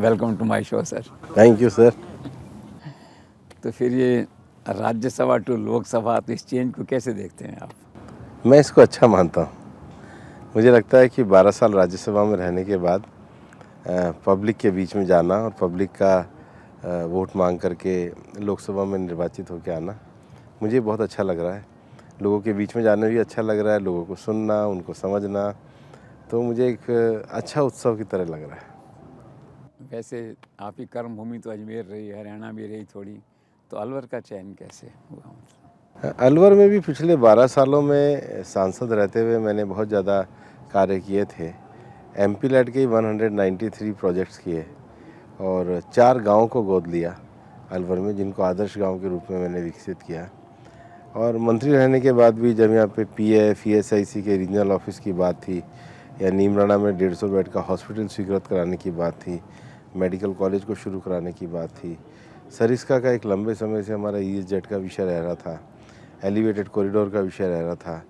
Welcome to my show sir. Thank you sir. तो फिर ये राज्यसभा टू लोकसभा, तो इस चेंज को कैसे देखते हैं आप? मैं इसको अच्छा मानता हूँ। मुझे लगता है कि 12 साल राज्यसभा में रहने के बाद पब्लिक के बीच में जाना और पब्लिक का वोट मांग करके लोकसभा में निर्वाचित होकर आना मुझे बहुत अच्छा लग रहा है। लोगों के बीच में जाना भी अच्छा लग रहा है, लोगों को सुनना, उनको समझना, तो मुझे एक अच्छा उत्सव की तरह लग रहा है। वैसे आपकी कर्म भूमि तो अजमेर रही, हरियाणा भी रही थोड़ी, तो अलवर का चयन कैसे हुआ? अलवर में भी पिछले 12 सालों में सांसद रहते हुए मैंने बहुत ज़्यादा कार्य किए थे। एमपी लैड के 193 प्रोजेक्ट्स किए और 4 गाँव को गोद लिया अलवर में, जिनको आदर्श गांव के रूप में मैंने विकसित किया। और मंत्री रहने के बाद भी जब यहाँ पे पीएफ ईएसआईसी के रीजनल ऑफिस की बात थी, या नीमराणा में 150 बेड का हॉस्पिटल स्वीकृत कराने की बात थी, मेडिकल कॉलेज को शुरू कराने की बात थी, सरिस्का का एक लंबे समय से हमारा ईएसजेड का विषय रह रहा था, एलिवेटेड कॉरिडोर का विषय रह रहा था,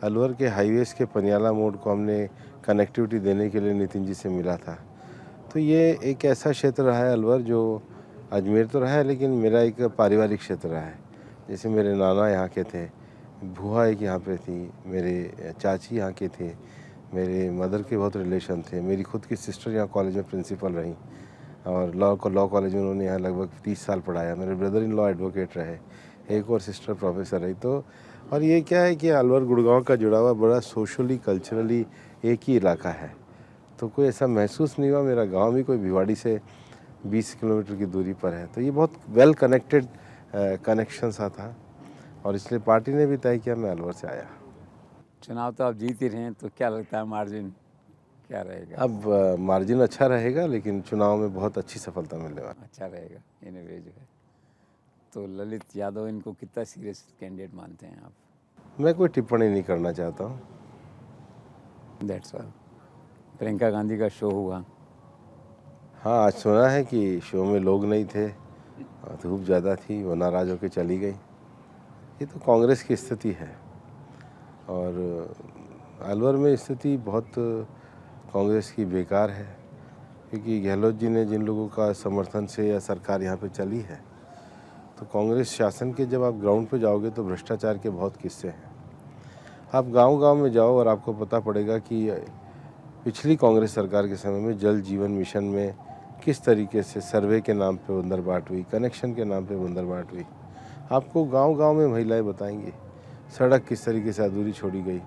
अलवर के हाईवेज के पनियाला मोड़ को हमने कनेक्टिविटी देने के लिए नितिन जी से मिला था। तो ये एक ऐसा क्षेत्र रहा है अलवर, जो अजमेर तो रहा है लेकिन मेरा एक पारिवारिक क्षेत्र रहा है। जैसे मेरे नाना यहाँ के थे, बुआ एक यहाँ पे थी, मेरे चाची यहाँ के थे, मेरे मदर के बहुत रिलेशन थे, मेरी खुद की सिस्टर यहाँ कॉलेज में प्रिंसिपल रहीं और लॉ कॉलेज में उन्होंने यहाँ लगभग 30 साल पढ़ाया। मेरे ब्रदर इन लॉ एडवोकेट रहे, एक और सिस्टर प्रोफेसर रही। तो और ये क्या है कि अलवर गुड़गांव का जुड़ा हुआ बड़ा सोशली कल्चरली एक ही इलाका है, तो कोई ऐसा महसूस नहीं हुआ। मेरा गांव भी कोई भिवाड़ी से 20 किलोमीटर की दूरी पर है, तो ये बहुत वेल कनेक्टेड कनेक्शन सा था और इसलिए पार्टी ने भी तय किया मैं अलवर से आया। चुनाव तो आप जीत ही रहे हैं, तो क्या लगता है मार्जिन क्या रहेगा? अब मार्जिन अच्छा रहेगा, लेकिन चुनाव में बहुत अच्छी सफलता मिलने वाली। अच्छा रहेगा इन वे जो है। तो ललित यादव इनको कितना सीरियस कैंडिडेट मानते हैं आप? मैं कोई टिप्पणी नहीं करना चाहता हूँ। That's all. प्रियंका गांधी का शो हुआ। हाँ, आज सुना है कि शो में लोग नहीं थे, धूप ज़्यादा थी, वो नाराज़ होकर चली गई। ये तो कांग्रेस की स्थिति है और अलवर में स्थिति बहुत कांग्रेस की बेकार है, क्योंकि गहलोत जी ने जिन लोगों का समर्थन से या सरकार यहाँ पे चली है, तो कांग्रेस शासन के जब आप ग्राउंड पे जाओगे तो भ्रष्टाचार के बहुत किस्से हैं। आप गांव-गांव में जाओ और आपको पता पड़ेगा कि पिछली कांग्रेस सरकार के समय में जल जीवन मिशन में किस तरीके से सर्वे के नाम पे बंदरबाट हुई, कनेक्शन के नाम पे बंदरबाट हुई। आपको गांव-गांव में महिलाएं बताएंगी सड़क किस तरीके से अधूरी छोड़ी गई,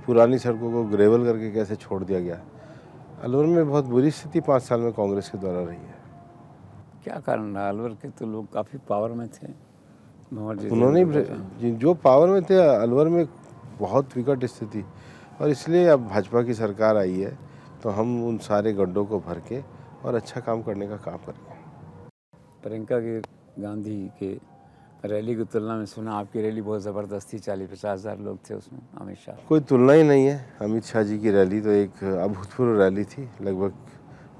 पुरानी सड़कों को ग्रेवल करके कैसे छोड़ दिया गया। अलवर में बहुत बुरी स्थिति 5 साल में कांग्रेस के द्वारा रही है। क्या कारण रहा? अलवर के तो लोग काफ़ी पावर में थे। उन्होंने जो पावर में थे, अलवर में बहुत विकट स्थिति, और इसलिए अब भाजपा की सरकार आई है तो हम उन सारे गड्ढों को भर के और अच्छा काम करने का काम करेंगे। प्रियंका गांधी के रैली की तुलना में सुना आपकी रैली बहुत ज़बरदस्त थी, 40-50 हज़ार लोग थे उसमें। अमित शाह कोई तुलना ही नहीं है। अमित शाह जी की रैली तो एक अभूतपूर्व रैली थी। लगभग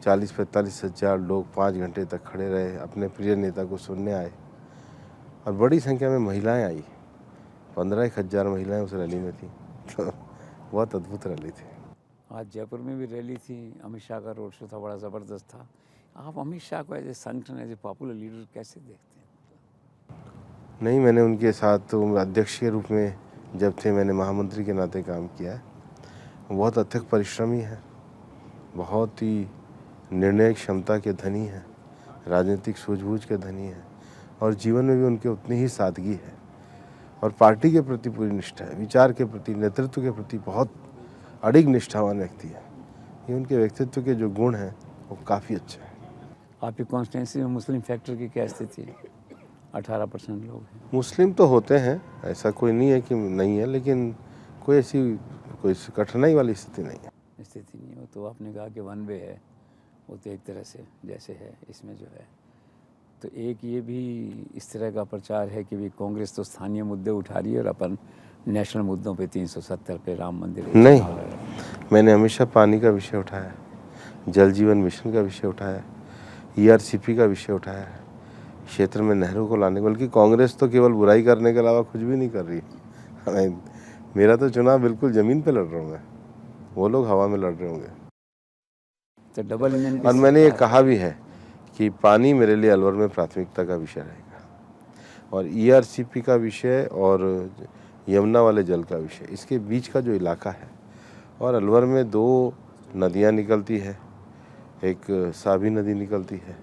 40-45 हज़ार लोग 5 घंटे तक खड़े रहे, अपने प्रिय नेता को सुनने आए और बड़ी संख्या में महिलाएं आई। 15,000 महिलाएं उस रैली में थी, तो बहुत अद्भुत रैली थी। आज जयपुर में भी रैली थी, अमित शाह का रोड शो था, बड़ा ज़बरदस्त था। आप अमित शाह को एज ए संगठन, एज ए पॉपुलर लीडर कैसे देखते हैं? नहीं, मैंने उनके साथ अध्यक्ष के रूप में जब थे, मैंने महामंत्री के नाते काम किया है। बहुत अथक परिश्रमी है, बहुत ही निर्णय क्षमता के धनी हैं, राजनीतिक सूझबूझ के धनी हैं और जीवन में भी उनके उतनी ही सादगी है और पार्टी के प्रति पूरी निष्ठा है, विचार के प्रति, नेतृत्व के प्रति बहुत अडिग निष्ठावान व्यक्ति है। ये उनके व्यक्तित्व के जो गुण हैं वो काफ़ी अच्छे हैं। आपकी कॉन्स्टिट्यूंसी में मुस्लिम फैक्टर की क्या स्थिति है? 18% लोग हैं। मुस्लिम तो होते हैं, ऐसा कोई नहीं है कि नहीं है, लेकिन कोई ऐसी कोई कठिनाई वाली स्थिति नहीं है। स्थिति नहीं हो तो आपने कहा कि वन वे है, वो तो एक तरह से जैसे है इसमें जो है, तो एक ये भी इस तरह का प्रचार है कि भी कांग्रेस तो स्थानीय मुद्दे उठा रही है और अपन नेशनल मुद्दों पे 370 पे राम मंदिर। नहीं, मैंने हमेशा पानी का विषय उठाया, जल जीवन मिशन का विषय उठाया, ईआरसीपी का विषय उठाया, क्षेत्र में नहरों को लाने, बल्कि कांग्रेस तो केवल बुराई करने के अलावा कुछ भी नहीं कर रही। मेरा तो चुनाव बिल्कुल ज़मीन पे लड़ रहा हूँ मैं, वो लोग हवा में लड़ रहे होंगे। तो डबल इंजन और मैंने ये कहा भी है कि पानी मेरे लिए अलवर में प्राथमिकता का विषय रहेगा, और ERCP का विषय और यमुना वाले जल का विषय, इसके बीच का जो इलाका है, और अलवर में 2 नदियाँ निकलती है, एक साभी नदी निकलती है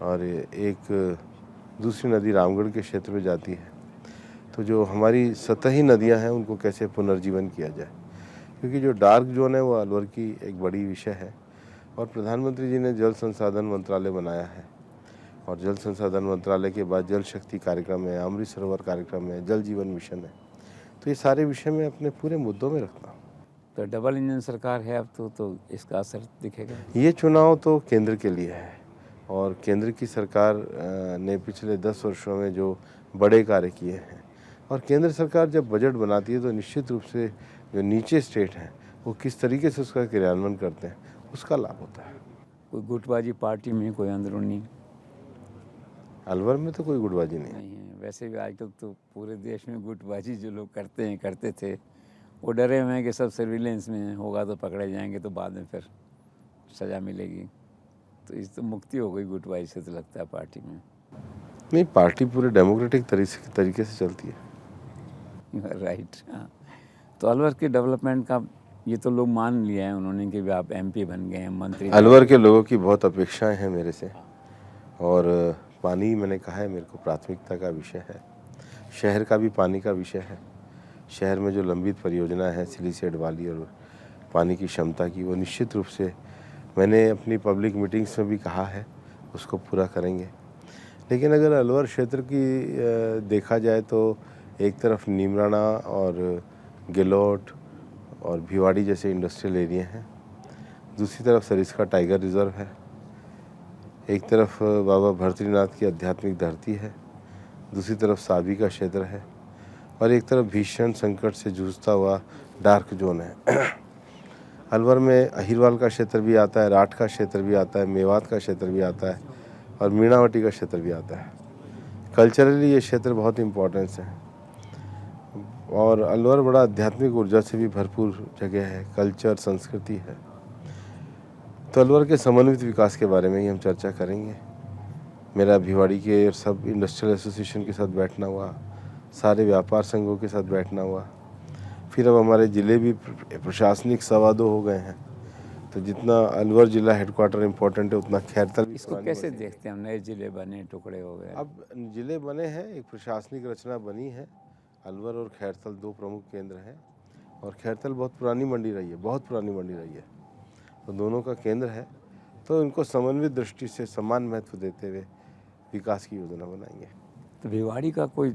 और एक दूसरी नदी रामगढ़ के क्षेत्र में जाती है। तो जो हमारी सतही नदियां हैं उनको कैसे पुनर्जीवन किया जाए, क्योंकि जो डार्क जोन है वो अलवर की एक बड़ी विषय है। और प्रधानमंत्री जी ने जल संसाधन मंत्रालय बनाया है, और जल संसाधन मंत्रालय के बाद जल शक्ति कार्यक्रम है, अमृत सरोवर कार्यक्रम है, जल जीवन मिशन है। तो ये सारे विषय में अपने पूरे मुद्दों में रखता हूँ। तो डबल इंजन सरकार है अब तो इसका असर दिखेगा। ये चुनाव तो केंद्र के लिए है, और केंद्र की सरकार ने पिछले 10 वर्षों में जो बड़े कार्य किए हैं, और केंद्र सरकार जब बजट बनाती है तो निश्चित रूप से जो नीचे स्टेट हैं वो किस तरीके से उसका क्रियान्वयन करते हैं उसका लाभ होता है। कोई गुटबाजी पार्टी में, कोई अंदरूनी अलवर में तो कोई गुटबाजी नहीं है। नहीं है। वैसे भी आजकल तो पूरे देश में गुटबाजी जो लोग करते थे वो डरे हुए हैं कि सब सर्विलेंस में होगा तो पकड़े जाएंगे, तो बाद में फिर सज़ा मिलेगी। तो इस तो मुक्ति हो गई गुटबाजी से, तो लगता है पार्टी में। नहीं, पार्टी पूरे डेमोक्रेटिक तरीके से चलती है। राइट। हाँ, तो अलवर के डेवलपमेंट का ये तो लोग मान लिया है उन्होंने कि आप MP बन गए हैं, मंत्री। अलवर के लोगों की बहुत अपेक्षाएं हैं मेरे से, और पानी मैंने कहा है मेरे को प्राथमिकता का विषय है। शहर का भी पानी का विषय है। शहर में जो लंबित परियोजना है सिलीसेड वाली और पानी की क्षमता की, वो निश्चित रूप से मैंने अपनी पब्लिक मीटिंग्स में भी कहा है उसको पूरा करेंगे। लेकिन अगर अलवर क्षेत्र की देखा जाए तो एक तरफ नीमराणा और गिलोट और भिवाड़ी जैसे इंडस्ट्रियल एरिया हैं, दूसरी तरफ सरिस्का टाइगर रिजर्व है, एक तरफ बाबा भर्तृनाथ की आध्यात्मिक धरती है, दूसरी तरफ साभी का क्षेत्र है, और एक तरफ भीषण संकट से जूझता हुआ डार्क जोन है। अलवर में अहिरवाल का क्षेत्र भी आता है, राठ का क्षेत्र भी आता है, मेवात का क्षेत्र भी आता है, और मीणावटी का क्षेत्र भी आता है। कल्चरली ये क्षेत्र बहुत इम्पोर्टेंस है, और अलवर बड़ा आध्यात्मिक ऊर्जा से भी भरपूर जगह है, कल्चर संस्कृति है। तो अलवर के समन्वित विकास के बारे में ही हम चर्चा करेंगे। मेरा भिवाड़ी के सब इंडस्ट्रियल एसोसिएशन के साथ बैठना हुआ, सारे व्यापार संघों के साथ बैठना हुआ, फिर अब हमारे ज़िले भी प्रशासनिक 2.25 हो गए हैं। तो जितना अलवर जिला हेडक्वार्टर इम्पोर्टेंट है उतना खैरतल भी। इसको कैसे देखते हैं? नए ज़िले बने, टुकड़े हो गए। अब ज़िले बने हैं, एक प्रशासनिक रचना बनी है। अलवर और खैरतल 2 प्रमुख केंद्र हैं, और खैरतल बहुत पुरानी मंडी रही है, बहुत पुरानी मंडी रही है, तो दोनों का केंद्र है। तो इनको समन्वित दृष्टि से समान महत्व देते हुए विकास की योजना बनाएंगे। तो भिवाड़ी का कोई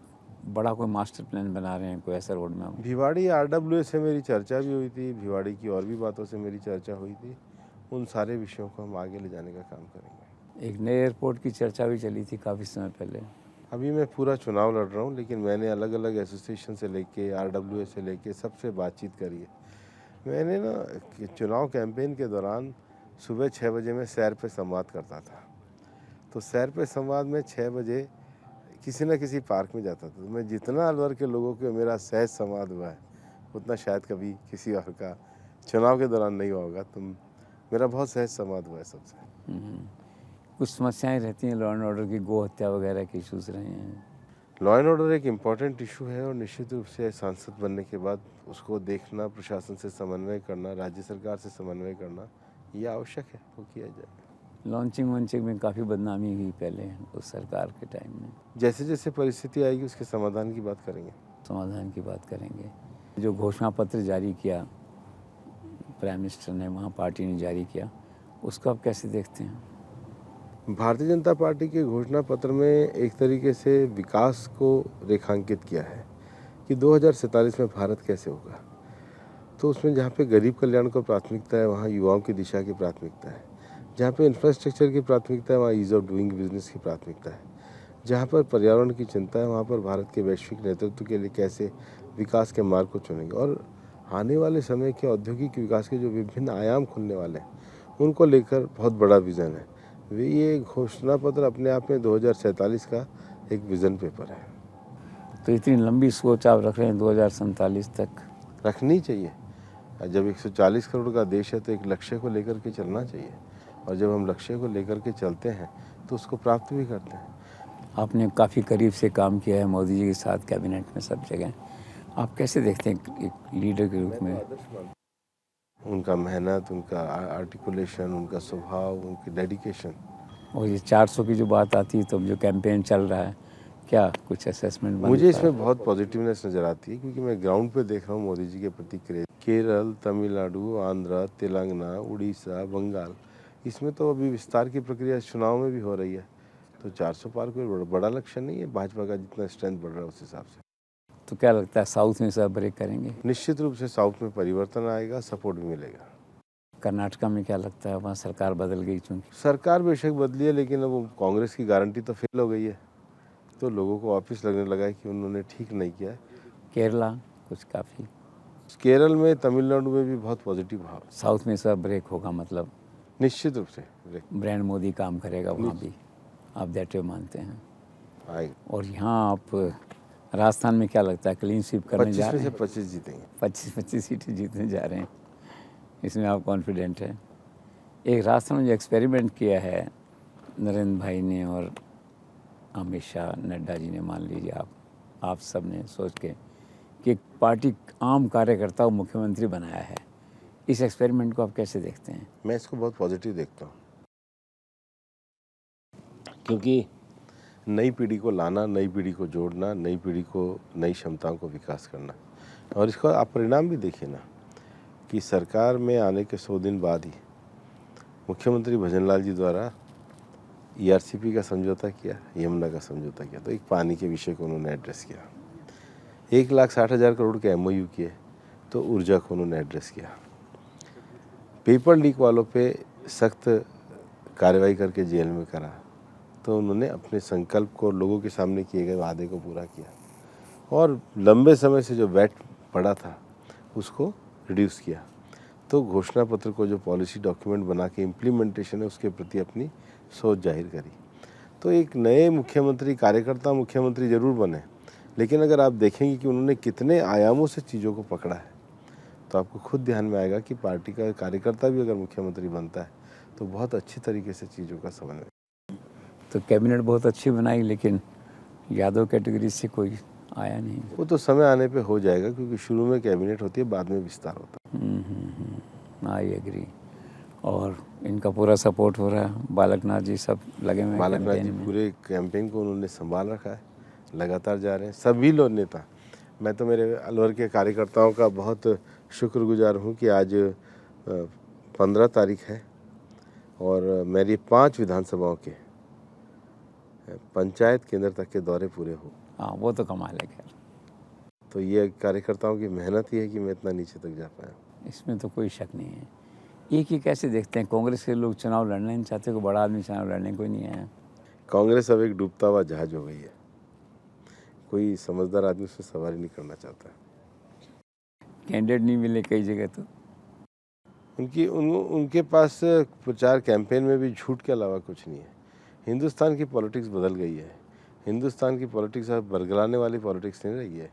मास्टर प्लान बना रहे हैं, कोई ऐसा रोड मैप? भिवाड़ी RWA से मेरी चर्चा भी हुई थी, भिवाड़ी की और भी बातों से मेरी चर्चा हुई थी। उन सारे विषयों को हम आगे ले जाने का काम करेंगे। एक नए एयरपोर्ट की चर्चा भी चली थी काफ़ी समय पहले। अभी मैं पूरा चुनाव लड़ रहा हूँ, लेकिन मैंने अलग अलग एसोसिएशन से लेके RWA से लेके सबसे बातचीत करी है। मैंने ना चुनाव कैंपेन के दौरान सुबह 6 बजे मैं सैर पे संवाद करता था। तो सैर पे संवाद में 6 बजे किसी न किसी पार्क में जाता था। तो मैं जितना अलवर के लोगों के मेरा सहज संवाद हुआ है उतना शायद कभी किसी और का चुनाव के दौरान नहीं हुआ होगा। तो मेरा बहुत सहज संवाद हुआ है सबसे। कुछ समस्याएं रहती हैं लॉ एंड ऑर्डर की, गो हत्या वगैरह के इशूज़ रहे हैं। लॉ एंड ऑर्डर एक इम्पॉर्टेंट इशू है, और निश्चित रूप से सांसद बनने के बाद उसको देखना, प्रशासन से समन्वय करना, राज्य सरकार से समन्वय करना, ये आवश्यक है, वो किया जाएगा। लॉन्चिंग वॉन्चिंग में काफ़ी बदनामी हुई पहले उस सरकार के टाइम में। जैसे जैसे परिस्थिति आएगी उसके समाधान की बात करेंगे। समाधान की बात करेंगे। जो घोषणा पत्र जारी किया प्राइम मिनिस्टर ने, वहाँ पार्टी ने जारी किया, उसको आप कैसे देखते हैं? भारतीय जनता पार्टी के घोषणा पत्र में एक तरीके से विकास को रेखांकित किया है कि 2047 में भारत कैसे होगा। तो उसमें जहाँ पे गरीब कल्याण को प्राथमिकता है, वहाँ युवाओं की दिशा की प्राथमिकता है। जहाँ पे इंफ्रास्ट्रक्चर की प्राथमिकता है, वहाँ ईज़ ऑफ डूइंग बिजनेस की प्राथमिकता है। जहाँ पर पर्यावरण की चिंता है, वहाँ पर भारत के वैश्विक नेतृत्व के लिए कैसे विकास के मार्ग को चुनेंगे। और आने वाले समय के औद्योगिक विकास के जो विभिन्न आयाम खुलने वाले हैं, उनको लेकर बहुत बड़ा विज़न है। ये घोषणा पत्र अपने आप में 2047 का एक विज़न पेपर है। तो इतनी लंबी सोच आप रख रहे हैं 2047 तक? रखनी चाहिए। जब 140 करोड़ का देश है तो एक लक्ष्य को लेकर के चलना चाहिए, और जब हम लक्ष्य को लेकर के चलते हैं तो उसको प्राप्त भी करते हैं। आपने काफ़ी करीब से काम किया है मोदी जी के साथ, कैबिनेट में, सब जगह। आप कैसे देखते हैं एक लीडर के रूप में? उनका मेहनत, उनका आर्टिकुलेशन, उनका स्वभाव, उनकी डेडिकेशन। और ये 400 की जो बात आती है, तो जो कैंपेन चल रहा है, क्या कुछ असेसमेंट बनता मुझे है? इसमें बहुत पॉजिटिवनेस नज़र आती है क्योंकि मैं ग्राउंड पे देख रहा हूँ मोदी जी के प्रति क्रेज। केरल, तमिलनाडु, आंध्र, तेलंगाना, उड़ीसा, बंगाल, इसमें तो अभी विस्तार की प्रक्रिया चुनाव में भी हो रही है। तो 400 पार कोई बड़ा लक्ष्य नहीं है। भाजपा का जितना स्ट्रेंथ बढ़ रहा है उस हिसाब से तो क्या लगता है साउथ में सब ब्रेक करेंगे? निश्चित रूप से साउथ में परिवर्तन आएगा, सपोर्ट भी मिलेगा। कर्नाटका में क्या लगता है? वहाँ सरकार बदल गई चूँकि। सरकार बेशक बदली है लेकिन अब वो कांग्रेस की गारंटी तो फेल हो गई है, तो लोगों को वापस लगने लगा है कि उन्होंने ठीक नहीं किया है। केरला कुछ काफ़ी। केरल में, तमिलनाडु में भी बहुत पॉजिटिव भाव है। साउथ में सब ब्रेक होगा, मतलब निश्चित रूप से ब्रांड मोदी काम करेगा वहाँ भी, आप दैट वे मानते हैं? आएगा। और यहाँ आप राजस्थान में क्या लगता है, क्लीन स्वीप करने जा 25 रहे में हैं? से 25 जीतेंगे। 25 सीटें जीतने जा रहे हैं, इसमें आप कॉन्फिडेंट हैं? एक राजस्थान में जो एक्सपेरिमेंट किया है नरेंद्र भाई ने और अमित शाह, नड्डा जी ने, मान लीजिए आप सब ने सोच के कि एक पार्टी आम कार्यकर्ता को मुख्यमंत्री बनाया है, इस एक्सपेरिमेंट को आप कैसे देखते हैं? मैं इसको बहुत पॉजिटिव देखता हूँ क्योंकि नई पीढ़ी को लाना, नई पीढ़ी को जोड़ना, नई पीढ़ी को नई क्षमताओं को विकास करना, और इसका आप परिणाम भी देखिए ना कि सरकार में आने के 100 दिन बाद ही मुख्यमंत्री भजनलाल जी द्वारा ईआरसीपी का समझौता किया, यमुना का समझौता किया, तो एक पानी के विषय को उन्होंने एड्रेस किया। 1,60,000 करोड़ के एमओयू किए, तो ऊर्जा को उन्होंने एड्रेस किया। पेपर लीक वालों पे सख्त कार्रवाई करके जेल में करा, तो उन्होंने अपने संकल्प को, लोगों के सामने किए गए वादे को पूरा किया। और लंबे समय से जो वैट पड़ा था उसको रिड्यूस किया। तो घोषणा पत्र को, जो पॉलिसी डॉक्यूमेंट बना के इम्प्लीमेंटेशन है, उसके प्रति अपनी सोच जाहिर करी। तो एक नए मुख्यमंत्री, कार्यकर्ता मुख्यमंत्री जरूर बने, लेकिन अगर आप देखेंगे कि उन्होंने कितने आयामों से चीज़ों को पकड़ा है, तो आपको खुद ध्यान में आएगा कि पार्टी का कार्यकर्ता भी अगर मुख्यमंत्री बनता है तो बहुत अच्छी तरीके से चीज़ों का समन्वय। तो कैबिनेट बहुत अच्छी बनाई, लेकिन यादव कैटेगरी से कोई आया नहीं। वो तो समय आने पे हो जाएगा क्योंकि शुरू में कैबिनेट होती है, बाद में विस्तार होता है। I agree. और इनका पूरा सपोर्ट हो रहा है, बालकनाथ जी सब लगे हुए हैं बालकनाथ जी कैंपेन में। पूरे कैंपेन को उन्होंने संभाल रखा है, लगातार जा रहे हैं सभी लोग नेता। मैं तो मेरे अलवर के कार्यकर्ताओं का बहुत शुक्रगुजार हूँ कि आज 15 तारीख है और मेरी 5 विधानसभाओं के पंचायत केंद्र तक के दौरे पूरे हो। हाँ, वो तो कमाल है। खैर, तो ये कार्यकर्ताओं की मेहनत ही है कि मैं इतना नीचे तक जा पाया। इसमें तो कोई शक नहीं है। एक ही कैसे देखते हैं, कांग्रेस के लोग चुनाव लड़ना नहीं चाहते, कोई बड़ा आदमी चुनाव लड़ने कोई नहीं आया। कांग्रेस अब एक डूबता हुआ जहाज हो गई है, कोई समझदार आदमी उसमें सवारी नहीं करना चाहता। कैंडिडेट नहीं मिले कई जगह तो। उनके पास प्रचार कैंपेन में भी झूठ के अलावा कुछ नहीं है। हिंदुस्तान की पॉलिटिक्स बदल गई है। हिंदुस्तान की पॉलिटिक्स अब बरगलाने वाली पॉलिटिक्स नहीं रही है।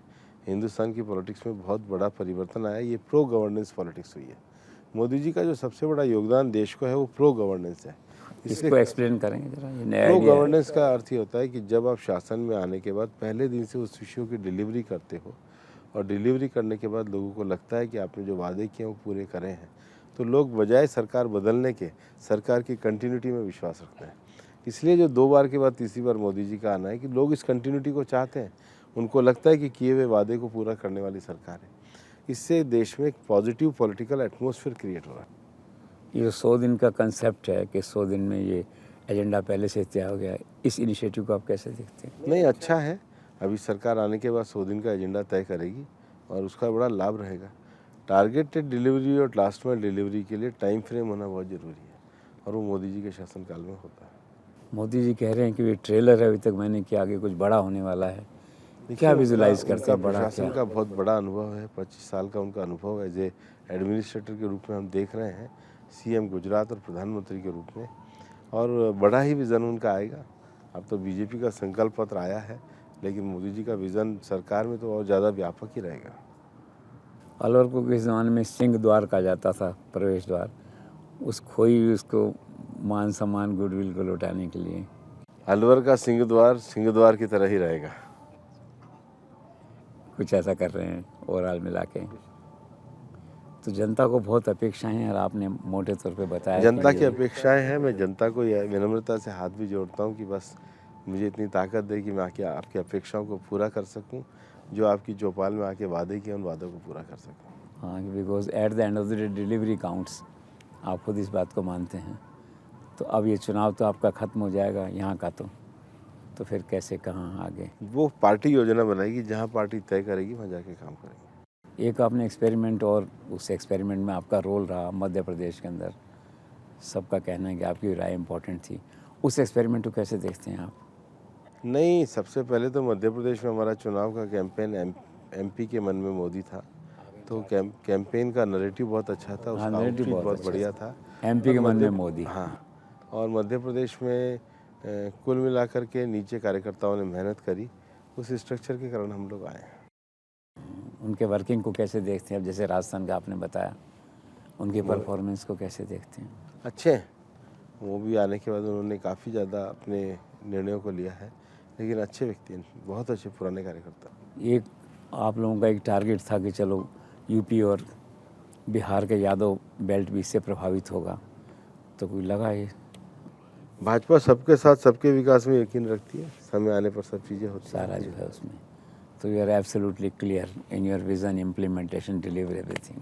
हिंदुस्तान की पॉलिटिक्स में बहुत बड़ा परिवर्तन आया। ये प्रो गवर्नेंस पॉलिटिक्स हुई है। मोदी जी का जो सबसे बड़ा योगदान देश को है वो प्रो गवर्नेंस है। इसको एक्सप्लेन करेंगे जरा, ये नया प्रो आइडिया है। गवर्नेंस का अर्थ ये होता है कि जब आप शासन में आने के बाद पहले दिन से उस विषयों की डिलीवरी करते हो और डिलीवरी करने के बाद लोगों को लगता है कि आपने जो वादे किए वो पूरे करे हैं, तो लोग बजाय सरकार बदलने के सरकार की कंटिन्यूटी में विश्वास रखते हैं। इसलिए जो 2 बार के बाद तीसरी बार मोदी जी का आना है कि लोग इस कंटिन्यूटी को चाहते हैं। उनको लगता है कि किए हुए वादे को पूरा करने वाली सरकार है। इससे देश में एक पॉजिटिव पॉलिटिकल एटमॉस्फेयर क्रिएट हो रहा है। ये 100 दिन का कंसेप्ट है कि 100 दिन में ये एजेंडा पहले से तय हो गया, इस इनिशिएटिव को आप कैसे देखते हैं? नहीं, अच्छा है। अभी सरकार आने के बाद 100 दिन का एजेंडा तय करेगी और उसका बड़ा लाभ रहेगा। टारगेटेड डिलीवरी और लास्ट माइल डिलीवरी के लिए टाइम फ्रेम होना बहुत ज़रूरी है और वो मोदी जी के शासनकाल में होता है। मोदी जी कह रहे हैं कि ये ट्रेलर है, अभी तक मैंने कि आगे कुछ बड़ा होने वाला है। क्या विजुलाइज करते हैं बड़ा? प्रशासन का बहुत बड़ा अनुभव है, 25 साल का उनका अनुभव है। एज एडमिनिस्ट्रेटर के रूप में हम देख रहे हैं, सीएम गुजरात और प्रधानमंत्री के रूप में, और बड़ा ही विज़न उनका आएगा। अब तो बीजेपी का संकल्प पत्र आया है, लेकिन मोदी जी का विज़न सरकार में तो और ज़्यादा व्यापक ही रहेगा। अलवर को किस ज़माने में सिंह द्वार कहा जाता था, प्रवेश द्वार, उस खोई उसको मान सम्मान गुडविल को लौटाने के लिए। अलवर का सिंहद्वार की तरह ही रहेगा। कुछ ऐसा कर रहे हैं ओवरऑल मिला के। तो जनता को बहुत अपेक्षाएं हैं और आपने मोटे तौर पे बताया जनता कि की अपेक्षाएं हैं। मैं जनता को यह विनम्रता से हाथ भी जोड़ता हूं कि बस मुझे इतनी ताकत दे कि मैं आपकी अपेक्षाओं को पूरा कर सकूं, जो आपकी चौपाल में आके वादे किए उन वादों को पूरा कर सकूं। हाँ, because at the end of the day delivery counts. आप खुद इस बात को मानते हैं। तो अब ये चुनाव तो आपका ख़त्म हो जाएगा यहाँ का, तो फिर कैसे कहाँ आगे? वो पार्टी योजना बनाएगी, जहाँ पार्टी तय करेगी वहाँ जाके काम करेंगे। एक आपने एक्सपेरिमेंट, और उस एक्सपेरिमेंट में आपका रोल रहा मध्य प्रदेश के अंदर। सबका कहना है कि आपकी राय इम्पोर्टेंट थी। उस एक्सपेरिमेंट को कैसे देखते हैं आप? नहीं, सबसे पहले तो मध्य प्रदेश में हमारा चुनाव का कैंपेन एमपी के मन में मोदी था, तो कैंपेन का नैरेटिव बहुत अच्छा था, उसका आउटरीच बहुत बढ़िया था। एमपी के मन में मोदी। हाँ, और मध्य प्रदेश में कुल मिलाकर के नीचे कार्यकर्ताओं ने मेहनत करी, उस स्ट्रक्चर के कारण हम लोग आए हैं। उनके वर्किंग को कैसे देखते हैं? अब जैसे राजस्थान का आपने बताया, उनकी परफॉर्मेंस को कैसे देखते हैं? अच्छे हैं, वो भी आने के बाद उन्होंने काफ़ी ज़्यादा अपने निर्णयों को लिया है, लेकिन अच्छे व्यक्ति हैं, बहुत अच्छे पुराने कार्यकर्ता। एक आप लोगों का एक टारगेट था कि चलो यूपी और बिहार के यादव बेल्ट भी इससे प्रभावित होगा, तो कोई लगा ये? भाजपा सबके साथ सबके विकास में यकीन रखती है, समय आने पर सब चीज़ें होती हैं। सारा जो है उसमें, तो you are absolutely clear in your vision, implementation, deliver everything.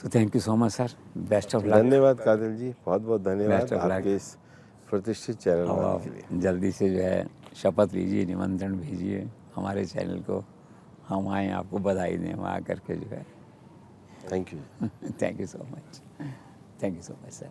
तो thank you so much sir, best of luck. धन्यवाद कादिर जी, बहुत बहुत धन्यवाद Best of luck। आपके इस प्रतिष्ठित चैनल अब बनाने के लिए। आप जल्दी से जो है शपथ लीजिए, निमंत्रण भेजिए हमारे चैनल को, हम आएँ आपको बधाई दें वहाँ करके जो है। Thank you. Thank you so much, thank you so much sir.